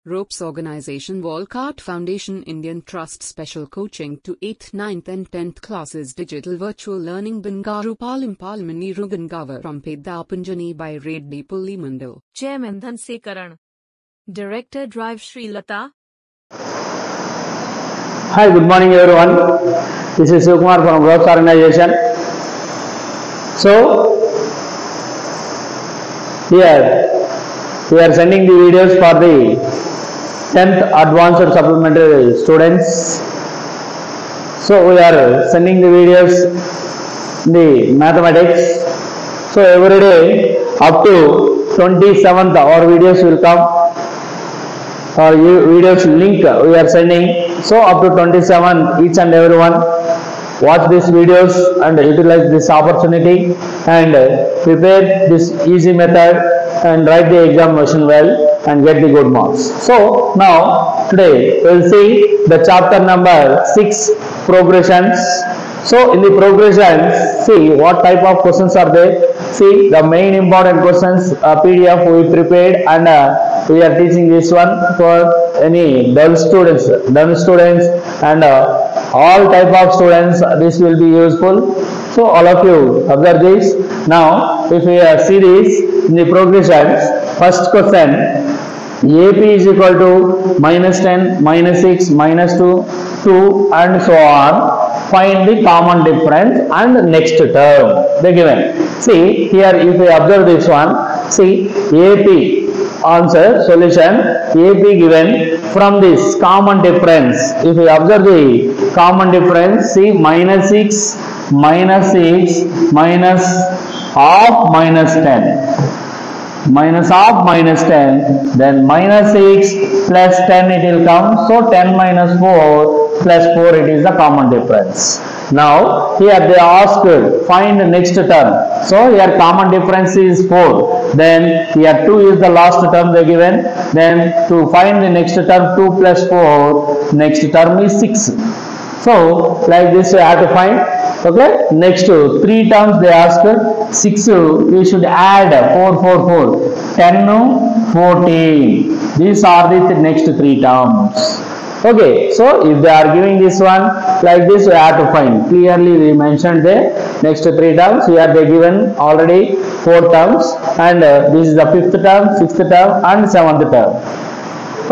Ropes Organization Walcott Foundation Indian Trust Special Coaching to 8th, 9th and 10th classes Digital Virtual Learning Bangaru Palmani Rugangavar from Pedapunjani by Reddy Pullimandal. Chairman Dhanasekaran. Director Drive Sri Lata. Hi, good morning everyone. This is Sukumar from Ropes Organization. So, here we are sending the videos for the 10th advanced supplementary students. So we are sending the videos in the mathematics. So every day up to 27th our videos will come. Our videos link we are sending. So up to 27 each and everyone watch these videos and utilize this opportunity and prepare this easy method and write the examination well and get the good marks. So now today we will see the chapter number 6, progressions. So in the progressions, see what type of questions are there. See the main important questions PDF we prepared and we are teaching this one for any dull students and all type of students. This will be useful. So all of you observe this. Now if we see this in the progressions, first question, AP is equal to -10, -6, -2, 2 and so on. Find the common difference and next term they given. See here if we observe this one, see AP answer solution, AP given from this common difference. If we observe the common difference, see -6, -6 minus half -10. Minus half -10, then -6 plus 10 it will come. So 10 minus 4 plus 4 it is the common difference. Now here they ask find the next term. So here common difference is 4. Then here 2 is the last term they given. Then to find the next term 2 plus 4, next term is 6. So like this we have to find. Okay, next 3 terms they ask 6 we should add 4 4 4 10 14. These are the next 3 terms. Okay, so if they are giving this one like this we have to find. Clearly we mentioned the next 3 terms. Here they given already 4 terms and this is the 5th term, 6th term and 7th term.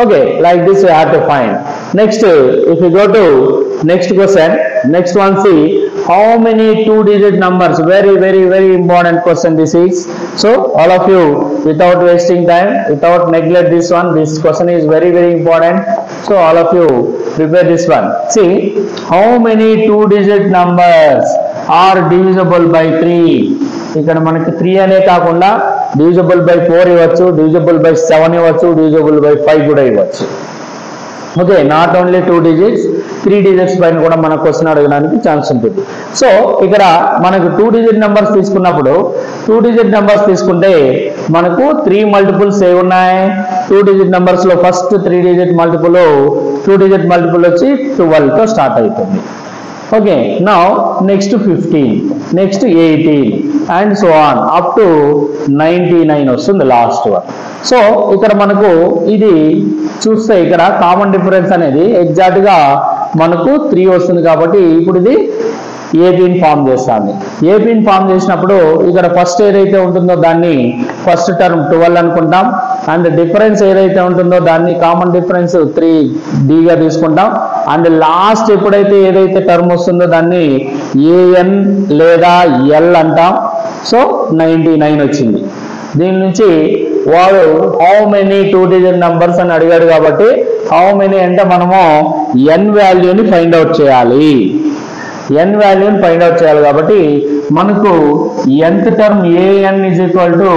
Okay, like this we have to find. Next if we go to next question, next one, see how many 2-digit numbers. Very important question this is. So all of you without wasting time, without neglect this one, this question is very important. So all of you prepare this one. See how many 2-digit numbers are divisible by 3. ఇక్కడ మనకి 3 అనే కాకుండా divisible by 4 ఇవ్వచ్చు, divisible by 7 ఇవ్వచ్చు, divisible by 5 కూడా ఇవ్వచ్చు. Okay, not only 2 digits, 3 digits పైన కూడా మన క్వశ్చన్ అడగడానికి ఛాన్స్ ఉంటుంది. సో ఇక్కడ మనకు 2 digit నెంబర్స్ తీసుకున్నప్పుడు 2 digit నెంబర్స్ తీసుకుంటే మనకు 3 మల్టిపుల్స్ ఏ ఉన్నాయి. 2 digit నెంబర్స్ లో first 3 digit multiple 2 digit multiple వచ్చి 12 తో స్టార్ట్ అవుతుంది. Okay, now next 15, next 18 and so on up to 99 వస్తుంది లాస్ట్ వన్. సో ఇక్కడ మనకు ఇది చూస్తే ఇక్కడ కామన్ డిఫరెన్స్ అనేది ఎగ్జాక్ట్ గా మనకు 3 వస్తుంది. కాబట్టి ఇప్పుడు ఇది ఏపీని ఫామ్ చేస్తాను. ఏపీని ఫామ్ చేసినప్పుడు ఇక్కడ ఫస్ట్ ఏదైతే ఉంటుందో దాన్ని ఫస్ట్ టర్మ్ 12 అనుకుంటాం అండ్ డిఫరెన్స్ ఏదైతే ఉంటుందో దాన్ని కామన్ డిఫరెన్స్ 3D గా తీసుకుంటాం అండ్ లాస్ట్ ఎప్పుడైతే ఏదైతే టర్మ్ వస్తుందో దాన్ని ఏఎన్ లేదా ఎల్ అంటాం. సో 99 వచ్చింది. దీని నుంచి వాడు హౌ మెనీ 2-digit నంబర్స్ అని అడిగాడు కాబట్టి హౌ మెనీ అంటే మనము ఎన్ వాల్యూని ఫైండ్ అవుట్ చేయాలి. ఎన్ వాల్యూని ఫైండ్ అవుట్ చేయాలి కాబట్టి మనకు nth term a n is equal to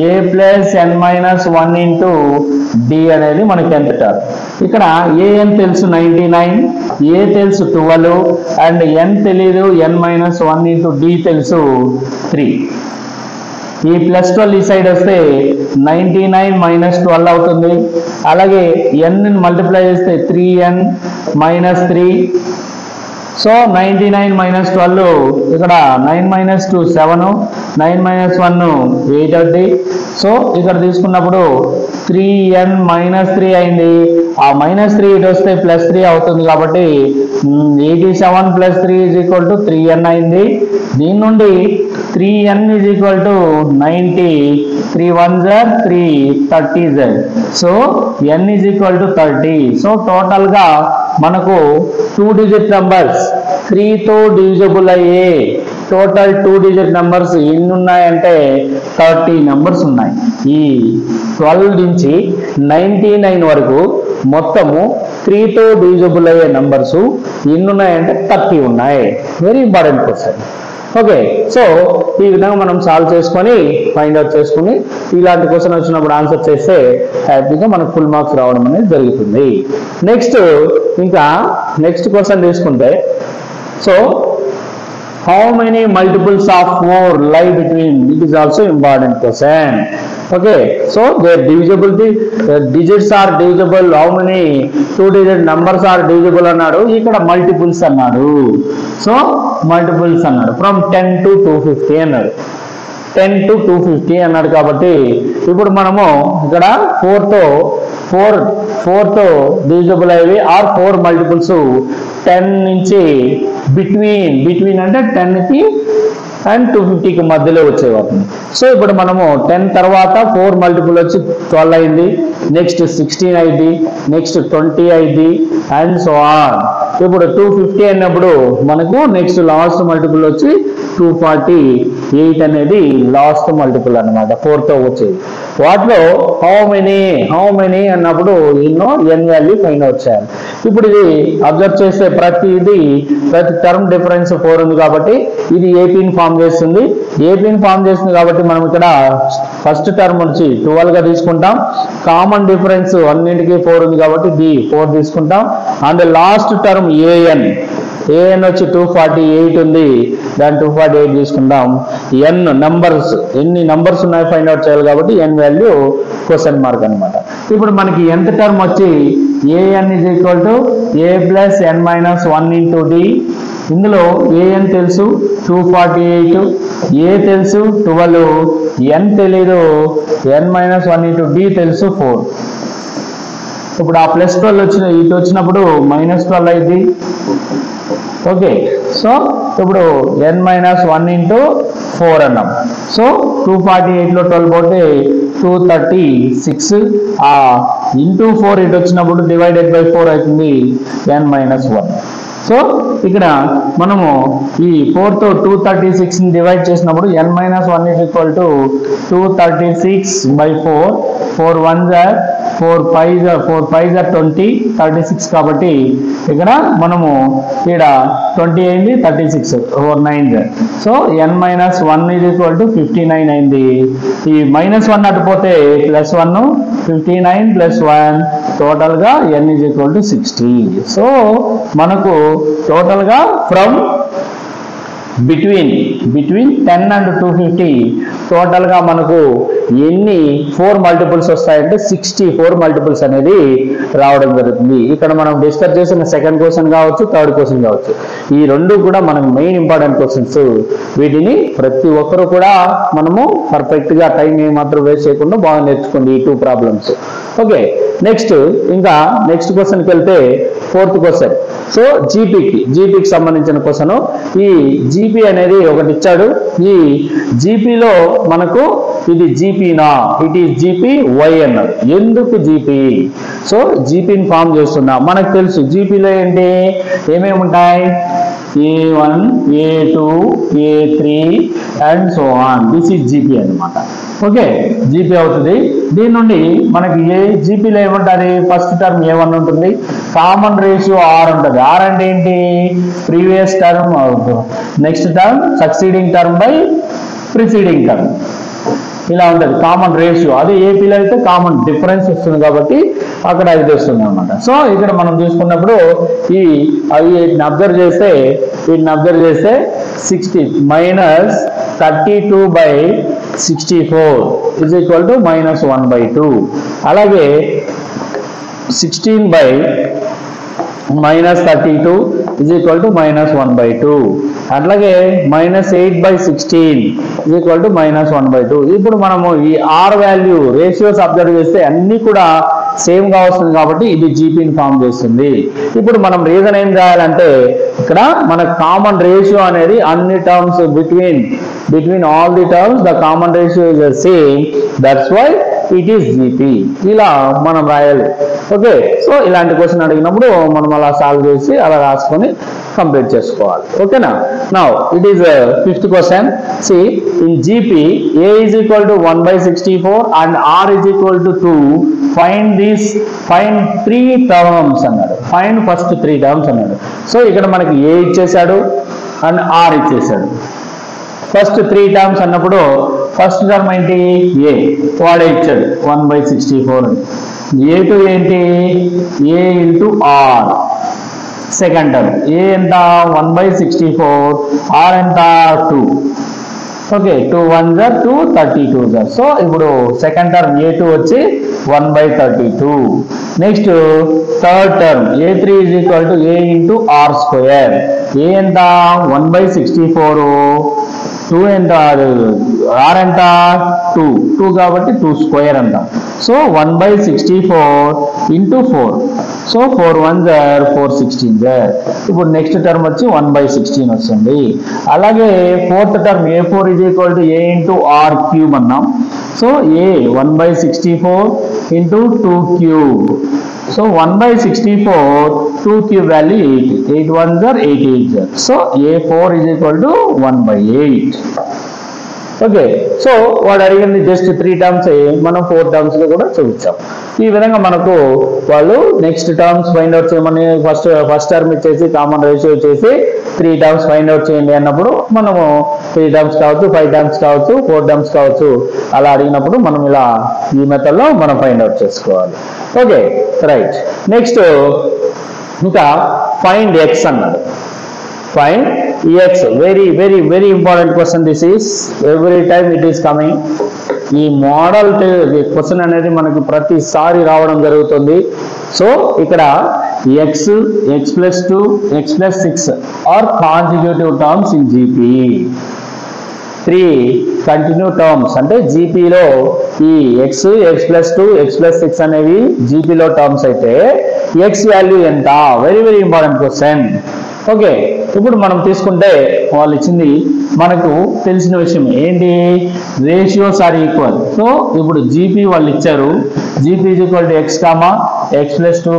a plus n minus 1 into d అనేది మనకి nth టర్మ్. ఇక్కడ ఏఎన్ తెలుసు 99, ఏ తెలుసు 12 అండ్ ఎన్ తెలీదు ఎన్ మైనస్ 1 ఇంటూ డి తెలుసు 3. ఈ ప్లస్ 12 ఈ సైడ్ వస్తే 99 మైనస్ 12 అవుతుంది. అలాగే ఎన్ మల్టిప్లై చేస్తే 3n మైనస్ 3 సో 99 మైనస్ 12 ఇక్కడ 9 మైనస్ 2 7, 9 మైనస్ 1 8 అవుతుంది. సో ఇక్కడ తీసుకున్నప్పుడు 3n మైనస్ 3 అయింది. ఆ మైనస్ 3 ఇటు వస్తే ప్లస్ 3 అవుతుంది కాబట్టి 87 plus 3 is equal to 3n అయింది. దీని నుండి 3n is equal to 90, 3 1s are 3 30s. So n is equal to 30. So total గా మనకు 2 డిజిట్ నంబర్స్ 3 తో డివిజిబుల్ అయ్యే టోటల్ 2 డిజిట్ నంబర్స్ ఎన్ని ఉన్నాయంటే 30 నంబర్స్ ఉన్నాయి. ఈ 12 నుంచి 99 వరకు మొత్తము 3 తో డివిజిబుల్ అయ్యే నంబర్స్ ఎన్ని ఉన్నాయంటే 30 ఉన్నాయి. Very important question. Okay, so ఈ విధంగా మనం సాల్వ్ చేసుకొని ఫైండ్ అవుట్ చేసుకుని ఇలాంటి క్వశ్చన్ వచ్చినప్పుడు ఆన్సర్ చేస్తే హ్యాపీగా మనకు ఫుల్ మార్క్స్ రావడం అనేది జరుగుతుంది. నెక్స్ట్ క్వశ్చన్ తీసుకుంటే, so how many multiples of 4 lie between? It is also important question. Okay, so their divisibility, digits are divisible. How many 2 digit numbers are divisible అన్నాడు, ఇక్కడ multiples అన్నాడు. సో multiples అన్నాడు from 10 to 250 అన్నాడు. 10 to 250 అన్నాడు కాబట్టి ఇప్పుడు మనము ఇక్కడ 4 తో డివిజిబుల్ అయ్యేవి ఆర్ 4 మల్టిపుల్స్ 10 నుంచి బిట్వీన్ అంటే 10 కి అండ్ 250కి మధ్యలో వచ్చేవాటిని. సో ఇప్పుడు మనము 10 తర్వాత 4 మల్టిపుల్ వచ్చి 12 అయింది, నెక్స్ట్ 16 అయింది, నెక్స్ట్ 20 అయింది అండ్ సో ఆన్. ఇప్పుడు 250 అయినప్పుడు మనకు నెక్స్ట్ లాస్ట్ మల్టిపుల్ వచ్చి 248 అనేది లాస్ట్ మల్టిపుల్ అన్నమాట 4 తో వచ్చేది. వాటిలో హౌ మెనీ అన్నప్పుడు ఎన్నో n వాల్యూ ఫైండ్ అవుట్ చేయాలి. ఇప్పుడు ఇది అబ్జర్వ్ చేస్తే ప్రతి టర్మ్ డిఫరెన్స్ 4 ఉంది కాబట్టి ఇది ఏపీని ఫామ్ చేస్తుంది. కాబట్టి మనం ఇక్కడ ఫస్ట్ టర్మ్ వచ్చి 12 గా తీసుకుంటాం. కామన్ డిఫరెన్స్ అన్నింటికి 4 ఉంది కాబట్టి ది 4 తీసుకుంటాం. అండ్ లాస్ట్ టర్మ్ an వచ్చి 248 ఉంది, దాని 248 తీసుకుంటాం. n నంబర్స్ ఎన్ని నంబర్స్ ఉన్నాయో ఫైండ్ అవుట్ చేయాలి కాబట్టి n వాల్యూ క్వశ్చన్ మార్క్ అన్నమాట. ఇప్పుడు మనకి nth టర్మ్ వచ్చి an is equal to a plus n minus 1 into d. ఇందులో an తెలుసు 248, a తెలుసు 12, n తెలీదు, n minus 1 into d తెలుసు 4. ఇప్పుడు ఆ ప్లస్ 12 ఇటు వచ్చినప్పుడు మైనస్ 12 అయింది. ఓకే, సో ఇప్పుడు n minus 1 into 4 అన్నాం. సో 248 లో 12 పోతే 236, ఆ ఇంటూ 4 ఇటు వచ్చినప్పుడు డివైడెడ్ బై 4 అవుతుంది n minus 1. సో ఇక్కడ మనము ఈ 4 తో 236 ని డివైడ్ చేసినప్పుడు n minus 1 is equal to 236 by 4. 4 1s are 4 5s are 20, 36 కాబట్టి ఇక్కడ మనము ఇక్కడ 20 అయింది, 36 4 9s. So n minus 1 is equal to 59 అయింది. ఈ మైనస్ 1 అటుపోతే ప్లస్ 1, 59 ప్లస్ 1 టోటల్ గా n is equal to 60. So మనకు టోటల్ గా ఫ్రమ్ బిట్వీన్ 10 and 250 టోటల్ గా మనకు ఎన్ని 4 మల్టిపుల్స్ వస్తాయంటే 64 మల్టిపుల్స్ అనేది రావడం జరుగుతుంది. ఇక్కడ మనం డిస్కస్ చేసిన సెకండ్ క్వశ్చన్ కావచ్చు, థర్డ్ క్వశ్చన్ కావచ్చు, ఈ రెండు కూడా మనకు మెయిన్ ఇంపార్టెంట్ క్వశ్చన్స్. వీటిని ప్రతి ఒక్కరు కూడా మనము పర్ఫెక్ట్ గా టైం ఏమాత్రం వేస్ట్ చేయకుండా బాగా నేర్చుకోండి ఈ 2 ప్రాబ్లమ్స్. ఓకే, నెక్స్ట్ క్వశ్చన్కి వెళ్తే ఫోర్త్ క్వశ్చన్. సో జీపీకి సంబంధించిన క్వశ్చన్. ఈ జీపీ అనేది ఒకటి ఇచ్చాడు. ఈ జీపీలో మనకు ఇది జీపీనా, ఇట్ ఈస్ జీపీ వై అన్నారు. ఎందుకు జీపీ? సో జీపీని ఫామ్ చేస్తున్నా. మనకు తెలుసు జీపీలో ఏంటి ఏమేమి ఉంటాయి, A1, A2, A3 and so on. This is GP అన్నమాట. ఓకే, జీపీ అవుతుంది. దీని నుండి మనకి జీపీలో ఏముంటుంది, ఫస్ట్ టర్మ్ A1 ఉంటుంది, కామన్ రేషియో R ఉంటుంది. R అంటే ఏంటి, previous term next term succeeding term by preceding term, ఇలా ఉంటుంది కామన్ రేషియో. అదే ఏపీలో అయితే కామన్ డిఫరెన్స్ వస్తుంది కాబట్టి అక్కడ ఇది వస్తుంది అనమాట. సో ఇక్కడ మనం చూసుకున్నప్పుడు వీటిని అబ్జర్వ్ చేస్తే 60 మైనస్ 32/64 is equal to -1/2. అలాగే 16 by -32 is equal to -1/2. అట్లాగే -8/16 is equal to -1/2. ఇప్పుడు మనము ఈ R వాల్యూ రేషియోస్ అబ్జర్వ్ చేస్తే అన్ని కూడా సేమ్ గా వస్తుంది కాబట్టి ఇది జీపీని ఫామ్ చేస్తుంది. ఇప్పుడు మనం రీజన్ ఏం చేయాలంటే ఇక్కడ మన కామన్ రేషియో అనేది అన్ని terms between all the terms the common ratio is the same, that's why it is GP. ఇలా మనం రాయాలి. ఓకే, సో ఇలాంటి క్వశ్చన్ అడిగినప్పుడు మనం అలా సాల్వ్ చేసి అలా రాసుకొని కంప్లీట్ చేసుకోవాలి. ఓకేనా. Now it is fifth question. See in GP a is equal to 1/64 and r is equal to 2. find 3 terms అన్నాడు. ఫైండ్ ఫస్ట్ 3 terms అన్నాడు. సో ఇక్కడ మనకి a ఇచ్చేసాడు అండ్ r ఇచ్చేసాడు. ఫస్ట్ 3 terms అన్నప్పుడు ఫస్ట్ టర్మ్ ఏంటి? a వాడే ఇచ్చాడు 1/64 అని. a2 ఏంటి? a into r. Second term a ఎంత? 1/64, r ఎంత? 2. Okay, 2 1s are 2, 32s are. So ఇప్పుడు సెకండ్ టర్మ్ a2 వచ్చి 1/32. Next third term a3 is equal to a into r square. a ఎంత? 1/64, 2 ఎంత? r ఎంత? 2 కాబట్టి 2 స్క్వేర్ అంట. So 1/64 into 4. So 4 1s are 4 16s are. ఇప్పుడు next term వచ్చి 1/16 వస్తుంది. అలాగే fourth term a4 is equal to a into r cube అన్నాం. So a 1/64 into 2 cube. So 1/64 2 cube value 8. 8 1s are 8 8s are. So a4 is equal to 1/8. Okay, so వాడు అడిగింది just 3 terms, మనం 4 terms లో కూడా చూపించాం. ఈ విధంగా మనకు వాళ్ళు నెక్స్ట్ టర్మ్స్ ఫైండ్ అవుట్ చేయమని ఫస్ట్ టర్మ్ ఇచ్చేసి కామన్ రేషియో ఇచ్చేసి 3 టర్మ్స్ ఫైండ్ అవుట్ చేయండి అన్నప్పుడు మనము 3 టర్మ్స్ కావచ్చు, 5 టర్మ్స్ కావచ్చు, 4 టర్మ్స్ కావచ్చు, అలా అడిగినప్పుడు మనం ఇలా ఈ మెథడ్ లో మనం ఫైండ్ అవుట్ చేసుకోవాలి. Okay, right. నెక్స్ట్ ఇంకా ఫైండ్ ఎక్స్ అన్నాడు. Find x. Very important question. This is every time it is coming. ఈ మోడల్ క్వశ్చన్ అనేది మనకి ప్రతిసారి రావడం జరుగుతుంది. సో ఇక్కడ x+2, x+6 are consecutive terms in GP. 3 continue terms అంటే జీపీలో ఈ x+2, x+6 అనేవి జీపీలో టర్మ్స్ అయితే x వాల్యూ ఎంత? Very important question. ఓకే, ఇప్పుడు మనం తీసుకుంటే వాళ్ళు ఇచ్చింది మనకు తెలిసిన విషయం ఏంటి? Ratios are equal. సో ఇప్పుడు జీపీ వాళ్ళు ఇచ్చారు, GP is equal to x, x+2,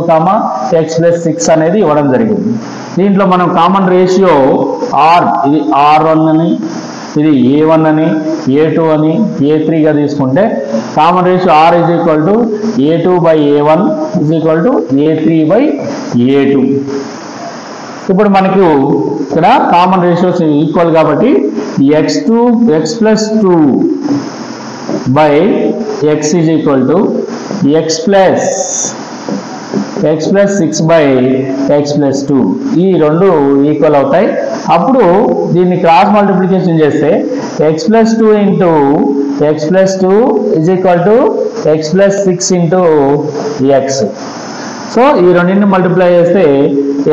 x+6 అనేది ఇవ్వడం జరిగింది. దీంట్లో మనం కామన్ రేషియో r, ఇది r1 అని, ఇది a1 అని, a2 అని, a3గా తీసుకుంటే common ratio r is equal to a2/a1 is equal to a3/a2. ఇప్పుడు మనకు ఇక్కడ కామన్ రేషియోస్ ఈక్వల్ కాబట్టి x+2 by x is equal to x+6 by x+2. ఈ రెండు ఈక్వల్ అవుతాయి. అప్పుడు దీన్ని క్రాస్ మల్టిప్లికేషన్ చేస్తే x+2 into x+2 is equal to x+6 into x. So ఈ రెండింటిని మల్టిప్లై చేస్తే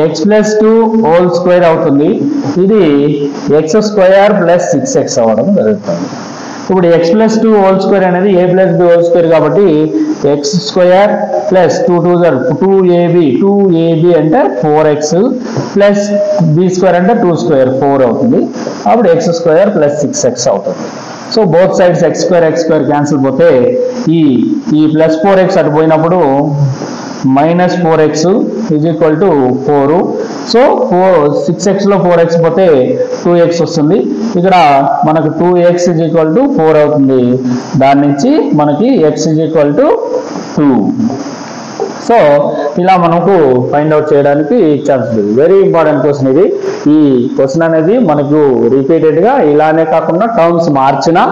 x+2 హోల్ స్క్వేర్ అవుతుంది. ఇది x² + 6x అవ్వడం జరుగుతుంది. ఇప్పుడు x+2 హోల్ స్క్వేర్ అనేది a+b హోల్ స్క్వేర్ కాబట్టి x² + 2ab అంటే 4x ప్లస్ b² అంటే 2² 4 అవుతుంది. అప్పుడు x² + 6x అవుతుంది. So both sides x² cancel పోతే ఈ ప్లస్ 4x అటు పోయినప్పుడు -4x is equal to 4. So 6x లో 4x పోతే 2x వస్తుంది. ఇక్కడ మనకు 2x is equal to 4 అవుతుంది. దాని నుంచి మనకి x is equal to 2. So ఇలా మనకు ఫైండ్ అవుట్ చేయడానికి ఛాన్స్ ఉంది. వెరీ ఇంపార్టెంట్ క్వశ్చన్ ఇది. ఈ క్వశ్చన్ అనేది మనకు రిపీటెడ్ గా ఇలానే కాకుండా టర్మ్స్ మార్చినా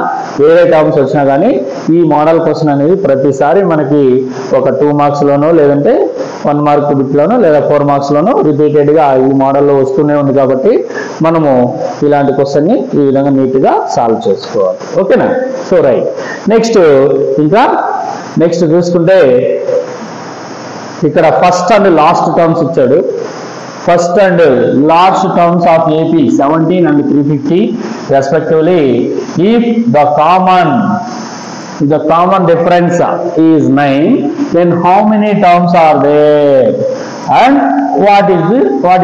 వేరే టర్మ్స్ వచ్చినా కానీ ఈ మోడల్ క్వశ్చన్ అనేది ప్రతిసారి మనకి ఒక 2 మార్క్స్ లోనో లేదంటే 1 మార్క్ బిట్ లోనో లేదా 4 మార్క్స్ లోనో రిపీటెడ్ గా ఈ మోడల్లో వస్తూనే ఉంది కాబట్టి మనము ఇలాంటి క్వశ్చన్ ని ఈ విధంగా నీట్ గా సాల్వ్ చేసుకోవాలి. ఓకేనా. So right. నెక్స్ట్ చూసుకుంటే ఇక్కడ ఫస్ట్ అండ్ లాస్ట్ టర్మ్స్ ఇచ్చాడు. first and last terms of AP 17 and 350 respectively. If the common difference is 9, then how many terms are there and what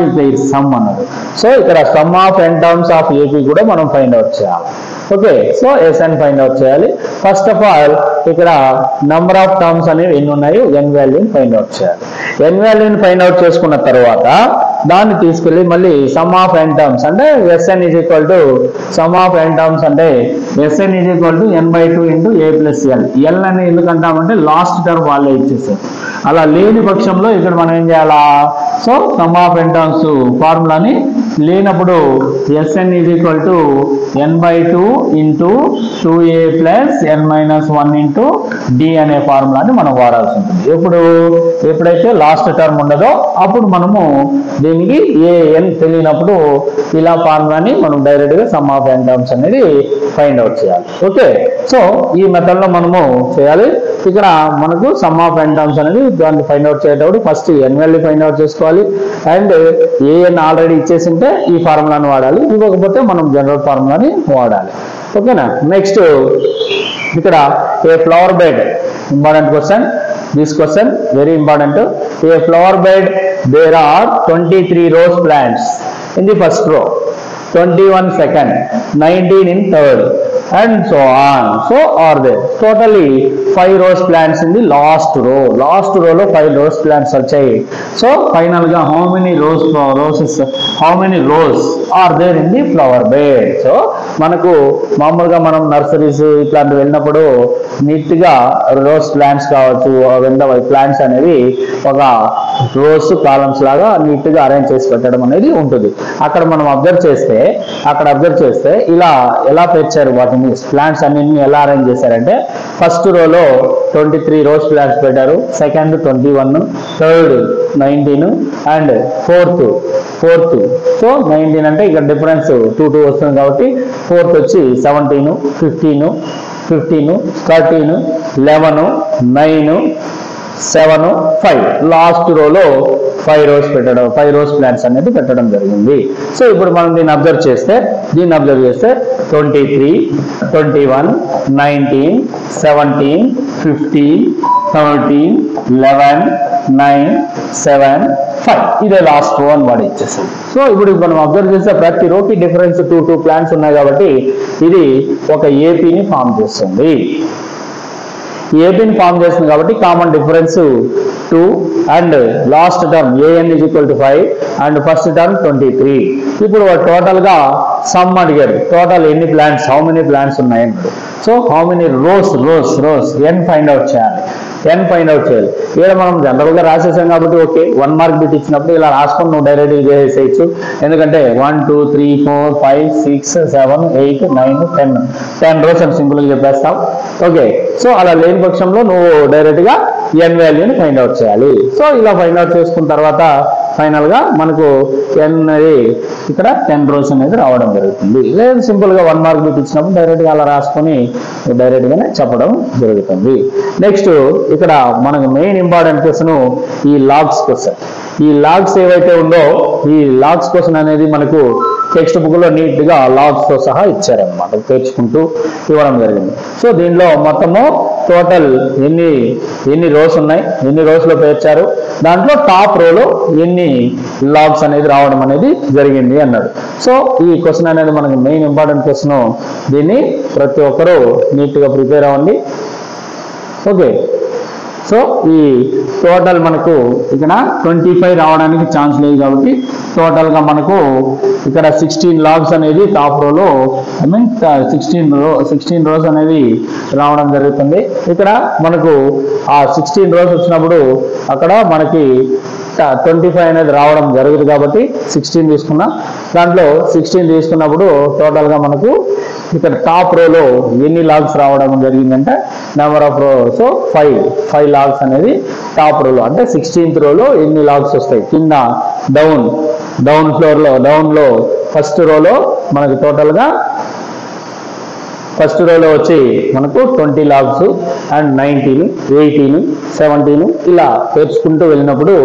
is their sum అన్నది. So ఇక్కడ sum of n terms of AP కూడా మనం find out చేయాలి. Okay, so SN find out చేయాలి. First of all ఇక్కడ number of terms అనేవి ఎన్ని ఉన్నాయో n వాల్యూని ఫైండ్ అవుట్ చేయాలి. n వాల్యూని ఫైండ్ అవుట్ చేసుకున్న తర్వాత దాన్ని తీసుకెళ్ళి మళ్ళీ సమ్ ఆఫ్ n టర్మ్స్ అంటే SN is equal to some of n terms అంటే SN is equal to n/2 into a plus L. L అని ఎందుకంటామంటే లాస్ట్ టర్మ్ వాళ్ళే ఇచ్చేసారు. అలా లేని పక్షంలో ఇక్కడ మనం ఏం చేయాలా, so sum of n terms ఫార్ములాని లేనప్పుడు SN is equal to n/2 into 2a plus n-1 into d అనే ఫార్ములాని మనం వాడాల్సి ఉంటుంది. ఎప్పుడైతే లాస్ట్ టర్మ్ ఉండదో అప్పుడు మనము దీనికి an తెలియనప్పుడు ఇలా ఫార్ములాని మనం డైరెక్ట్ గా సమ్ ఆఫ్ n టర్మ్స్ అనేది ఫైండ్ అవుట్ చేయాలి. ఓకే, సో ఈ మెథడ్ లో మనము చేయాలి. ఇక్కడ మనకు సమ్ ఆఫ్ n టర్మ్స్ అనేది దాన్ని ఫైండ్ అవుట్ చేసేటప్పుడు first n value find out చేసుకోవాలి అండ్ an ఆల్రెడీ ఇచ్చేసింటే ఈ ఫార్ములాని వాడాలి, ఇవ్వకపోతే మనం జనరల్ ఫార్ములాని వాడాలి. ఓకేనా. నెక్స్ట్ ఇక్కడ ఏ flower bed important question. This question very important. A flower bed, there are 23 rose plants in the first row, 21 second, 19 in third, and so on. So are there totally 5 rose plants in the last row. Last row lo 5 rose plants vachayi. So final ga how many rows are there in the flower bed? So మనకు మామూలుగా మనం nurseries ఇట్లాంటి వెళ్ళినప్పుడు neat గా rose plants కావచ్చు, plants అనేవి ఒక rows columns లాగా నీట్ గా అరేంజ్ చేసి పెట్టడం అనేది ఉంటుంది. అక్కడ మనం అబ్జర్వ్ చేస్తే ఇలా ఎలా పేర్చారు వాటిని, ప్లాంట్స్ అన్నింటినీ ఎలా అరేంజ్ చేశారంటే ఫస్ట్ రోలో 23 రోజ్ ప్లాంట్స్ పెట్టారు, second 21, third 19 and fourth. So 19 అంటే ఇక్కడ డిఫరెన్స్ 2 వస్తుంది కాబట్టి ఫోర్త్ వచ్చి 17, 15, 13, 11, 9, 7, 5. లాస్ట్ రోలో 5 రోజ్ ప్లాంట్స్ అనేది పెట్టడం జరిగింది. సో ఇప్పుడు మనం దీన్ని అబ్జర్వ్ చేస్తే 23, 21, 19, 17, 15, 13, 11, 9, 7, 5 ఇదే లాస్ట్ రో అని వాడు ఇచ్చేసాం. సో ఇప్పుడు మనం అబ్జర్వ్ చేస్తే ప్రతి రోకి డిఫరెన్స్ 2 ప్లాంట్స్ ఉన్నాయి కాబట్టి ఇది ఒక ఏపీని ఫామ్ చేస్తుంది. ఏపీని ఫామ్ చేస్తుంది కాబట్టి common difference 2 and last term an is equal to 5 and first term 23. ఇప్పుడు టోటల్ గా సమ్ అడిగాడు, టోటల్ ఎన్ని ప్లాంట్స్, హౌ మెనీ ప్లాంట్స్ ఉన్నాయని. So how many rose n find out చేయాలి. ఇక్కడ మనం జనరల్ గా రాసేసాం కాబట్టి ఓకే, 1 మార్క్ బిట్ ఇచ్చినప్పుడు ఇలా రాసుకొని నువ్వు డైరెక్ట్ చేసేయచ్చు. ఎందుకంటే 1, 2, 3, 4, 5, 6, 7, 8, 9, 10 రోస్ అని సింపుల్ గా చెప్పేస్తాం. ఓకే, సో అలా లేని పక్షంలో నువ్వు డైరెక్ట్ గా n వాల్యూని ఫైండ్ అవుట్ చేయాలి. సో ఇలా ఫైండ్ అవుట్ చేసుకున్న తర్వాత ఫైనల్ గా మనకు n అనేది ఇక్కడ 10 రోస్ అనేది రావడం జరుగుతుంది. లేదు సింపుల్ గా 1 మార్క్ బిట్ ఇచ్చినప్పుడు డైరెక్ట్ గా అలా రాసుకొని డైరెక్ట్ గానే చెప్పడం జరుగుతుంది. నెక్స్ట్ ఇక్కడ మనకు మెయిన్ ఇంపార్టెంట్ క్వశ్చన్ ఈ లాగ్స్ క్వశ్చన్. ఈ లాగ్స్ ఏవైతే ఉందో ఈ లాగ్స్ క్వశ్చన్ అనేది మనకు టెక్స్ట్ బుక్ లో నీట్ గా లాగ్స్ తో సహా ఇచ్చారనమాట, తెచ్చుకుంటూ ఇవ్వడం జరిగింది. సో దీనిలో మొత్తము టోటల్ ఎన్ని రోస్ ఉన్నాయి, ఎన్ని రోస్ లో పేర్చారు, దాంట్లో టాప్ రోలో ఎన్ని లాగ్స్ అనేది రావడం అనేది జరిగింది అన్నాడు. సో ఈ క్వశ్చన్ అనేది మనకి మెయిన్ ఇంపార్టెంట్ క్వశ్చన్. దీన్ని ప్రతి ఒక్కరూ నీట్ గా ప్రిపేర్ అవ్వండి. ఓకే, సో ఈ టోటల్ మనకు ఇక్కడ 25 రావడానికి ఛాన్స్ లేదు కాబట్టి టోటల్ గా మనకు ఇక్కడ 16 లాగ్స్ అనేది టాప్ రోలో 16 రోస్ అనేది రావడం జరుగుతుంది. ఇక్కడ మనకు ఆ 16 రోస్ వచ్చినప్పుడు అక్కడ మనకి 25 అనేది రావడం జరుగుతుంది కాబట్టి 16 తీసుకున్నా. దాంట్లో 16 తీసుకున్నప్పుడు టోటల్ గా మనకు ఇక్కడ టాప్ రోలో ఎన్ని లాగ్స్ రావడం జరిగిందంటే నెంబర్ ఆఫ్ రో, సో 5 లాగ్స్ అనేది టాప్ రోలో అంటే 16th రోలో ఎన్ని లాగ్స్ వస్తాయి. కింద డౌన్ లో ఫస్ట్ రోలో మనకి టోటల్ గా ఫస్ట్ రోలో వచ్చి మనకు 20 లాగ్స్ అండ్ 19, 18, 17 ఇలా పేర్చుకుంటూ వెళ్ళినప్పుడు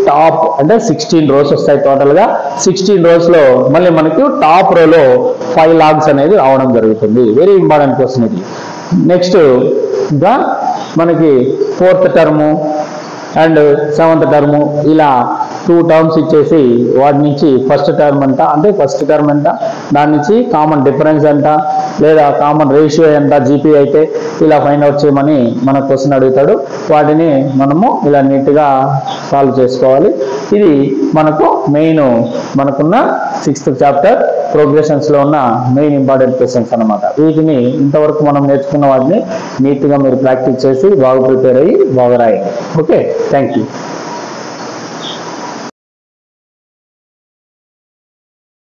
టాప్ అంటే 16 రోస్ వస్తాయి టోటల్ గా. 16 రోస్ లో మళ్ళీ మనకి టాప్ రోలో 5 లాగ్స్ అనేది రావడం జరుగుతుంది. వెరీ ఇంపార్టెంట్ క్వశ్చన్ ఇది. నెక్స్ట్ ఇంకా మనకి 4th term and 7th term ఇలా 2 టర్మ్స్ ఇచ్చేసి వాటి నుంచి ఫస్ట్ టర్మ్ ఎంత అంటే ఫస్ట్ టర్మ్ ఎంత, దాని నుంచి కామన్ డిఫరెన్స్ ఎంత లేదా కామన్ రేషియో ఎంత జీపీ అయితే ఇలా ఫైండ్ అవుట్ చేయమని మన క్వశ్చన్ అడుగుతాడు. వాటిని మనము ఇలా నీట్గా సాల్వ్ చేసుకోవాలి. ఇది మనకు మెయిన్ మనకున్న 6th చాప్టర్ ప్రోగ్రెషన్స్ లో ఉన్న మెయిన్ ఇంపార్టెంట్ క్వశ్చన్స్ అన్నమాట. వీటిని ఇంతవరకు మనం నేర్చుకున్న వాటిని నీట్గా మీరు ప్రాక్టీస్ చేసి బాగా ప్రిపేర్ అయ్యి బాగా రాయండి. Okay, thank you.